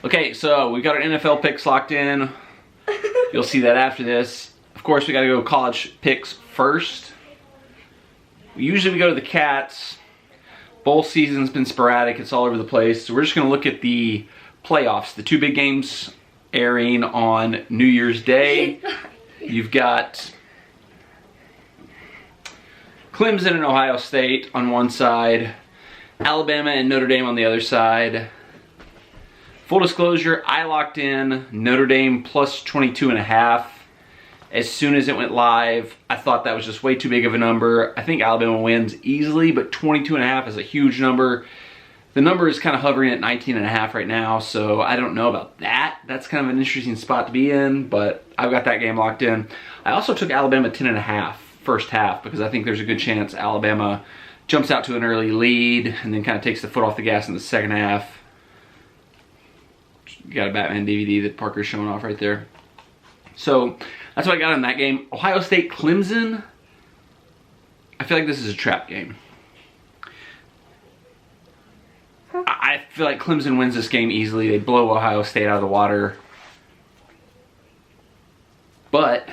Okay, so we got our NFL picks locked in. You'll see that after this. Of course, we got to go college picks first. Usually we go to the Cats. Bowl season's been sporadic. It's all over the place. So we're just going to look at the playoffs. The two big games airing on New Year's Day. You've got Clemson and Ohio State on one side. Alabama and Notre Dame on the other side. Full disclosure, I locked in Notre Dame plus 22.5. As soon as it went live, I thought that was just way too big of a number. I think Alabama wins easily, but 22.5 is a huge number. The number is kind of hovering at 19.5 right now, so I don't know about that. That's kind of an interesting spot to be in, but I've got that game locked in. I also took Alabama 10.5 first half because I think there's a good chance Alabama jumps out to an early lead and then kind of takes the foot off the gas in the second half. You got a Batman DVD that Parker's showing off right there. So that's what I got in that game. Ohio State, Clemson. I feel like this is a trap game. I feel like Clemson wins this game easily. They blow Ohio State out of the water. But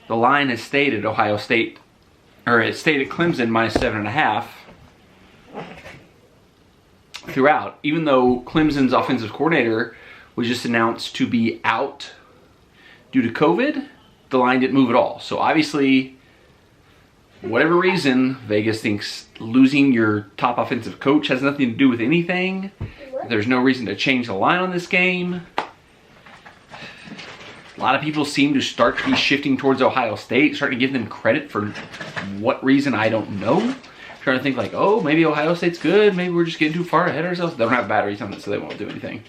the line has stayed at Ohio State, or it stayed at Clemson minus 7.5 throughout. Even though Clemson's offensive coordinator was just announced to be out due to COVID, the line didn't move at all. So obviously, for whatever reason, Vegas thinks losing your top offensive coach has nothing to do with anything. There's no reason to change the line on this game. A lot of people seem to start to be shifting towards Ohio State, starting to give them credit for what reason, I don't know. Trying to think like, oh, maybe Ohio State's good. Maybe we're just getting too far ahead of ourselves. They don't have batteries on it, so they won't do anything.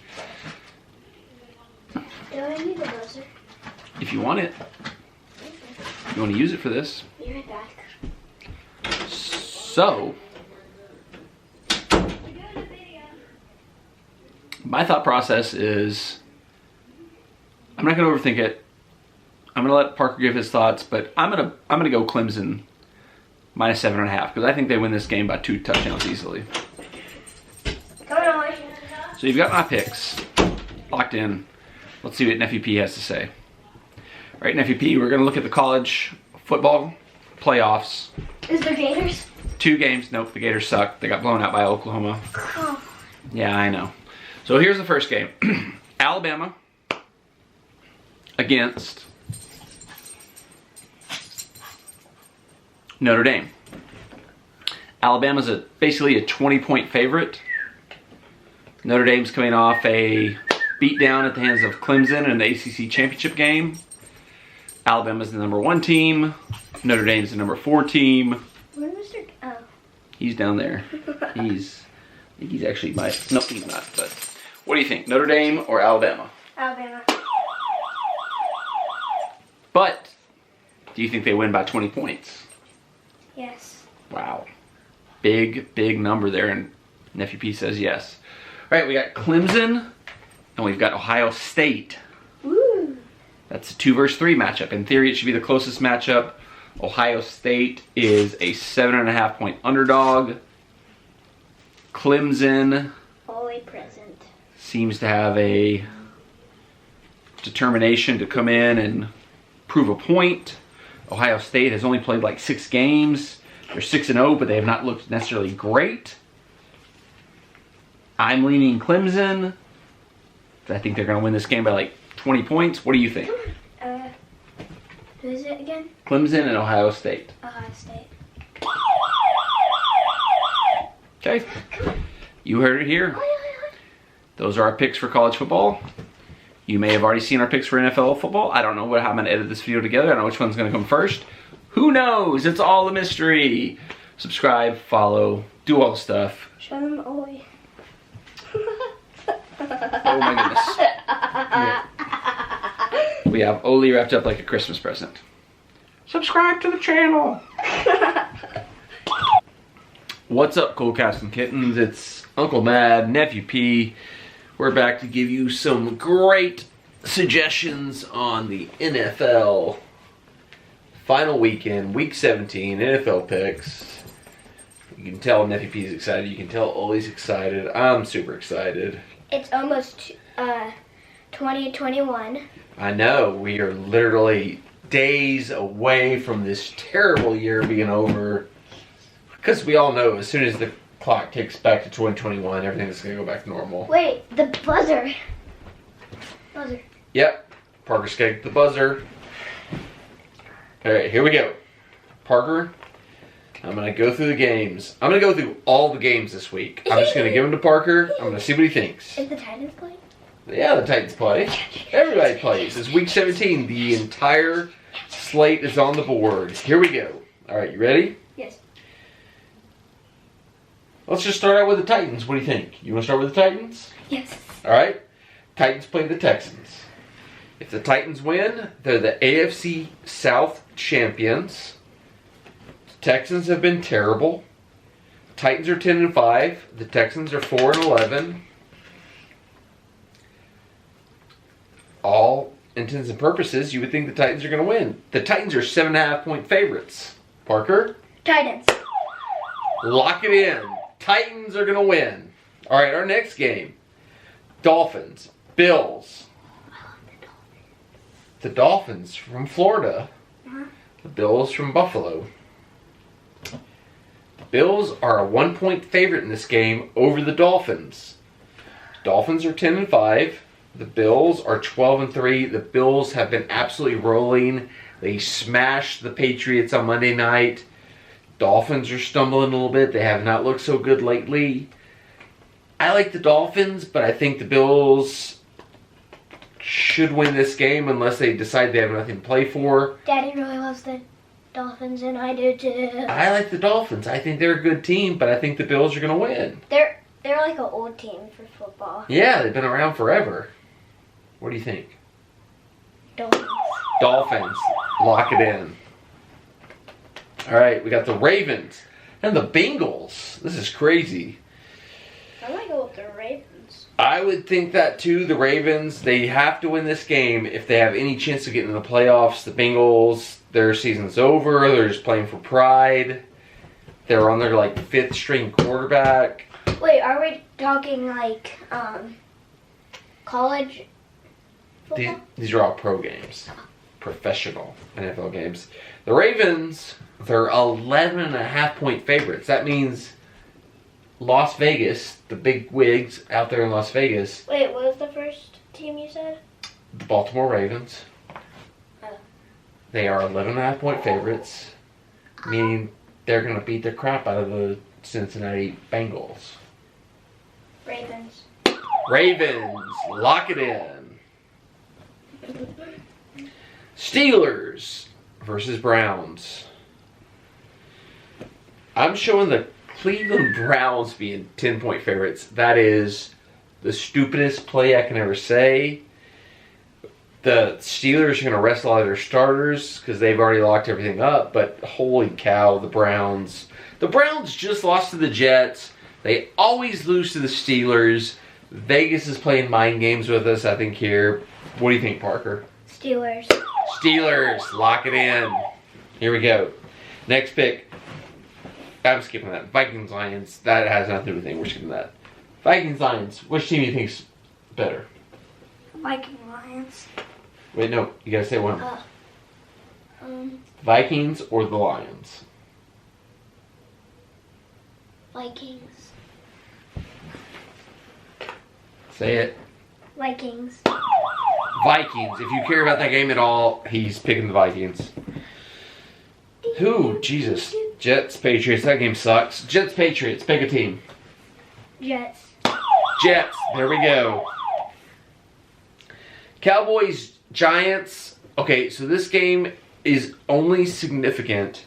Do I need the buzzer? If you want it. You want to use it for this. Be right back. So, my thought process is, I'm not going to overthink it. I'm going to let Parker give his thoughts, but I'm gonna go Clemson minus 7.5 because I think they win this game by 2 touchdowns easily. Come on. So you've got my picks locked in. Let's see what Nephew P has to say. All right, Nephew P, we're going to look at the college football playoffs. Is there Gators? 2 games. Nope, the Gators suck. They got blown out by Oklahoma. Oh. Yeah, I know. So here's the first game. Alabama against Notre Dame. Alabama's basically a 20-point favorite. Notre Dame's coming off a beatdown at the hands of Clemson in the ACC championship game. Alabama's the number 1 team. Notre Dame's the number 4 team. Where's Mr. Oh. He's down there. I think he's actually no, he's not. But what do you think, Notre Dame or Alabama? Alabama. But do you think they win by 20 points? Yes. Wow. Big number there, and Nephew P says yes. All right, we got Clemson, and we've got Ohio State. Woo. That's a 2 versus 3 matchup. In theory, it should be the closest matchup. Ohio State is a 7.5 point underdog. Clemson Always present. seems to have a determination to come in and prove a point. Ohio State has only played like 6 games. They're 6-0, but they have not looked necessarily great. I'm leaning Clemson. I think they're going to win this game by like 20 points. What do you think? Who is it again? Clemson and Ohio State. Ohio State. Okay. You heard it here. Those are our picks for college football. You may have already seen our picks for NFL football. I don't know how I'm going to edit this video together. I don't know which one's going to come first. Who knows? It's all a mystery. Subscribe, follow, do all the stuff. Show them Oli. Oh my goodness. We have Oli wrapped up like a Christmas present. Subscribe to the channel. What's up, cool cats and kittens? It's Uncle Mad, Nephew P. We're back to give you some great suggestions on the NFL final weekend, week 17, NFL picks. You can tell Nephew P is excited. You can tell Oli's excited. I'm super excited. It's almost 2021. I know, we are literally days away from this terrible year being over. Because we all know as soon as the clock ticks back to 2021, everything's going to go back to normal. Wait, the buzzer. Buzzer. Yep, Parker's got to get the buzzer. Alright, here we go. Parker, I'm going to go through the games. I'm going to go through all the games this week. I'm just going to give them to Parker. I'm going to see what he thinks. Is the Titans playing? Yeah, the Titans play. Everybody plays. It's week 17. The entire slate is on the board. Here we go. Alright, you ready? Yes. Let's just start out with the Titans. What do you think? You want to start with the Titans? Yes. Alright. Titans play the Texans. If the Titans win, they're the AFC South champions. The Texans have been terrible. Titans are 10-5. The Texans are 4-11. All intents and purposes, you would think the Titans are going to win. The Titans are 7.5-point favorites. Parker? Titans. Lock it in. Titans are going to win. All right, our next game. Dolphins. Bills. The Dolphins from Florida. The Bills from Buffalo. The Bills are a 1-point favorite in this game over the Dolphins. Dolphins are 10-5. The Bills are 12-3. The Bills have been absolutely rolling. They smashed the Patriots on Monday night. Dolphins are stumbling a little bit. They have not looked so good lately. I like the Dolphins, but I think the Bills should win this game unless they decide they have nothing to play for. Daddy really loves the Dolphins, and I do too. I like the Dolphins. I think they're a good team, but I think the Bills are going to win. They're like an old team for football. Yeah, they've been around forever. What do you think? Dolphins. Dolphins. Lock it in. All right, we got the Ravens and the Bengals. This is crazy. I might go with the Ravens. I would think that too. The Ravens, they have to win this game if they have any chance of getting in the playoffs. The Bengals, their season's over. They're just playing for pride. They're on their fifth string quarterback. Wait, are we talking college football? These are all pro games. Professional NFL games. The Ravens, they're 11.5-point favorites. That means Las Vegas, the big wigs out there in Las Vegas. Wait, what was the first team you said? The Baltimore Ravens. Oh. They are 11.5-point favorites, meaning they're going to beat the crap out of the Cincinnati Bengals. Ravens. Ravens, lock it in. Steelers versus Browns. I'm showing the Cleveland Browns being 10-point favorites. That is the stupidest play I can ever say. The Steelers are going to rest a lot of their starters because they've already locked everything up. But holy cow, the Browns. The Browns just lost to the Jets. They always lose to the Steelers. Vegas is playing mind games with us, I think, here. What do you think, Parker? Steelers. Steelers, lock it in. Here we go. Next pick. I'm skipping that. Vikings, Lions. That has nothing to do with anything. We're skipping that. Vikings, Lions. Which team do you think's better? Viking Lions. Wait, no. You gotta say one. Vikings or the Lions? Vikings. Say it. Vikings. Vikings. If you care about that game at all, he's picking the Vikings. Who? Jesus. Jets, Patriots. That game sucks. Jets, Patriots. Pick a team. Jets. Jets. There we go. Cowboys, Giants. Okay, so this game is only significant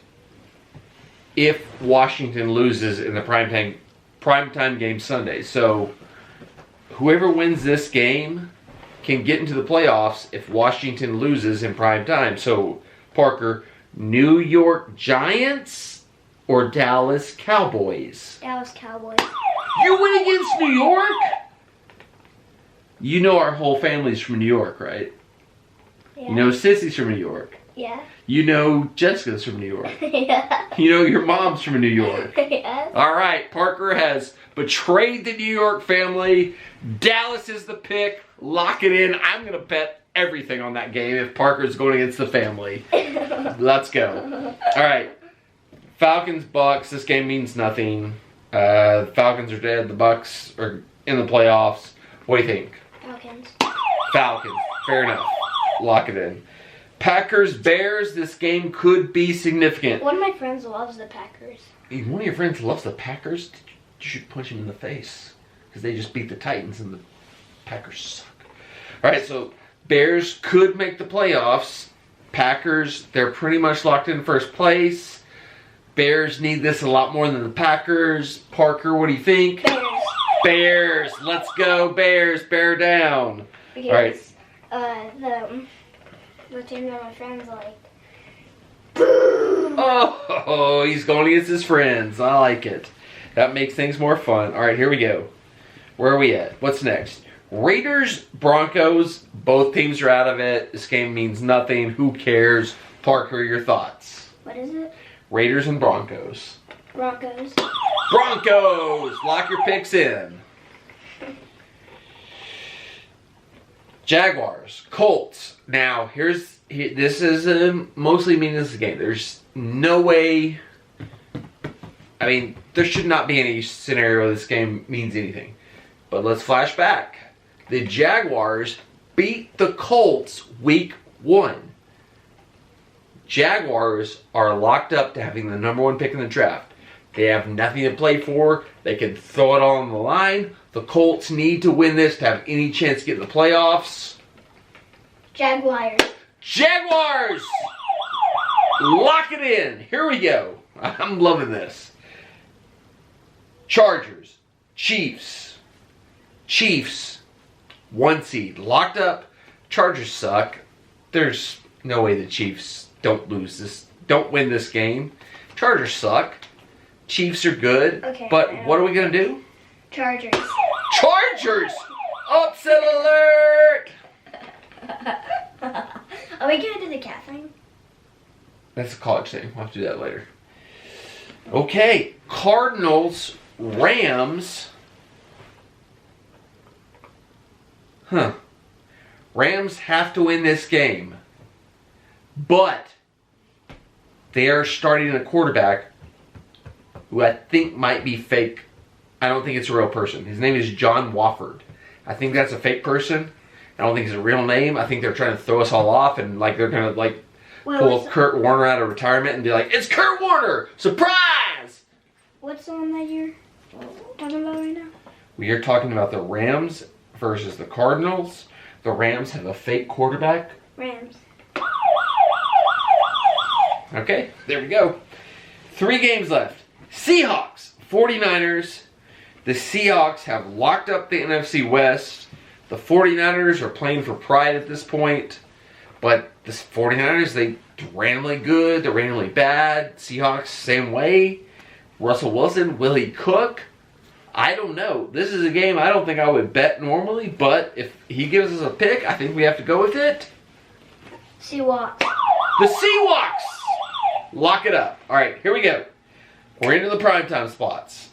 if Washington loses in the primetime game Sunday. So whoever wins this game can get into the playoffs if Washington loses in prime time. So, Parker, New York Giants or Dallas Cowboys? Dallas Cowboys. You win against New York? You know our whole family's from New York, right? Yeah. You know Sissy's from New York. Yeah. You know Jessica's from New York. Yeah. You know your mom's from New York. Yes. All right, Parker has betrayed the New York family. Dallas is the pick. Lock it in. I'm going to bet everything on that game if Parker's going against the family. Let's go. All right. Falcons, Bucks. This game means nothing. The Falcons are dead. The Bucks are in the playoffs. What do you think? Falcons. Falcons. Fair enough. Lock it in. Packers, Bears. This game could be significant. One of my friends loves the Packers. If one of your friends loves the Packers, you should punch him in the face. Because they just beat the Titans and the Packers suck. All right, so Bears could make the playoffs. Packers, they're pretty much locked in first place. Bears need this a lot more than the Packers. Parker, what do you think? Bears. Bears. Let's go, Bears. Bear down. Because, the team that my friends like. Boom! Oh, he's going against his friends. I like it. That makes things more fun. All right, here we go. Where are we at? What's next? Raiders, Broncos. Both teams are out of it. This game means nothing. Who cares? Parker, your thoughts? What is it? Raiders and Broncos. Broncos. Broncos! Lock your picks in. Jaguars, Colts. Now, this is a mostly meaningless game. There's no way. I mean, there should not be any scenario this game means anything. But let's flash back. The Jaguars beat the Colts week 1. Jaguars are locked up to having the number 1 pick in the draft. They have nothing to play for. They can throw it all on the line. The Colts need to win this to have any chance to get in the playoffs. Jaguars. Jaguars! Lock it in. Here we go. I'm loving this. Chargers, Chiefs. Chiefs, 1 seed. Locked up. Chargers suck. There's no way the Chiefs don't win this game. Chargers suck. Chiefs are good. Okay, but what are we going to do? Chargers. Chargers! Upset alert! Are we going to do the cat thing? That's a college thing. We'll have to do that later. Okay. Cardinals, Rams. Rams have to win this game. But they are starting a quarterback who I think might be fake. I don't think it's a real person. His name is John Wofford. I think that's a fake person. I don't think it's a real name. I think they're trying to throw us all off and like they're going to pull Kurt Warner out of retirement and be like, it's Kurt Warner! Surprise! What's the one that you're talking about right now? We are talking about the Rams versus the Cardinals. The Rams have a fake quarterback. Rams. Okay, there we go. 3 games left. Seahawks, 49ers. The Seahawks have locked up the NFC West. The 49ers are playing for pride at this point. But the 49ers, they're randomly good, they're randomly bad. Seahawks, same way. Russell Wilson, will he cook? I don't know. This is a game I don't think I would bet normally, but if he gives us a pick, I think we have to go with it. Seahawks. The Seahawks! Lock it up. All right, here we go. We're into the primetime spots.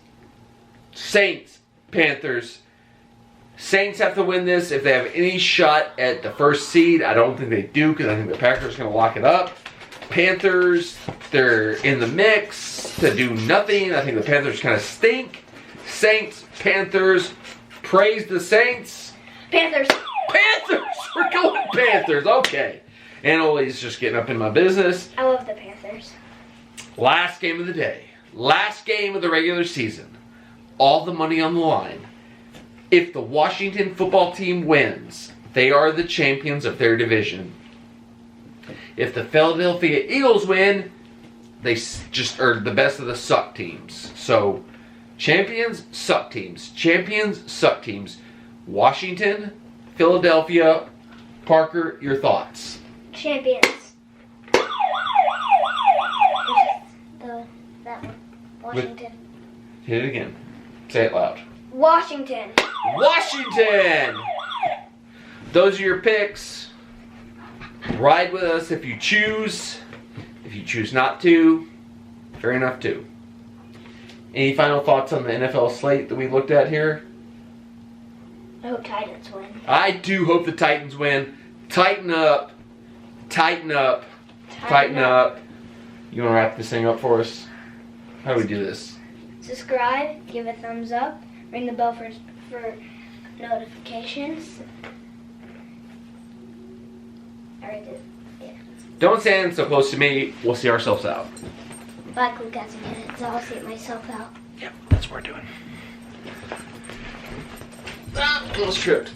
Saints, Panthers. Saints have to win this if they have any shot at the first seed. I don't think they do because I think the Packers are going to lock it up. Panthers, they're in the mix to do nothing. I think the Panthers kind of stink. Saints, Panthers, praise the Saints. Panthers. Panthers! We're going Panthers. Okay. Annalie's just getting up in my business. I love the Panthers. Last game of the day. Last game of the regular season. All the money on the line. If the Washington football team wins, they are the champions of their division. If the Philadelphia Eagles win, they just are the best of the suck teams. So, champions, suck teams. Champions, suck teams. Washington, Philadelphia. Parker, your thoughts? Champions. That one. Washington. Hit it again. Say it loud. Washington. Washington! Those are your picks. Ride with us if you choose. If you choose not to, fair enough too. Any final thoughts on the NFL slate that we looked at here? I hope Titans win. I do hope the Titans win. Tighten up. Tighten up. Tighten up. You want to wrap this thing up for us? How do we do this? Subscribe, give a thumbs up, ring the bell for notifications. I already did. Yeah. Don't stand so close to me. We'll see ourselves out. Black Luke hasn't hit it, so I'll see myself out. Yep, that's what we're doing. Ah, almost tripped.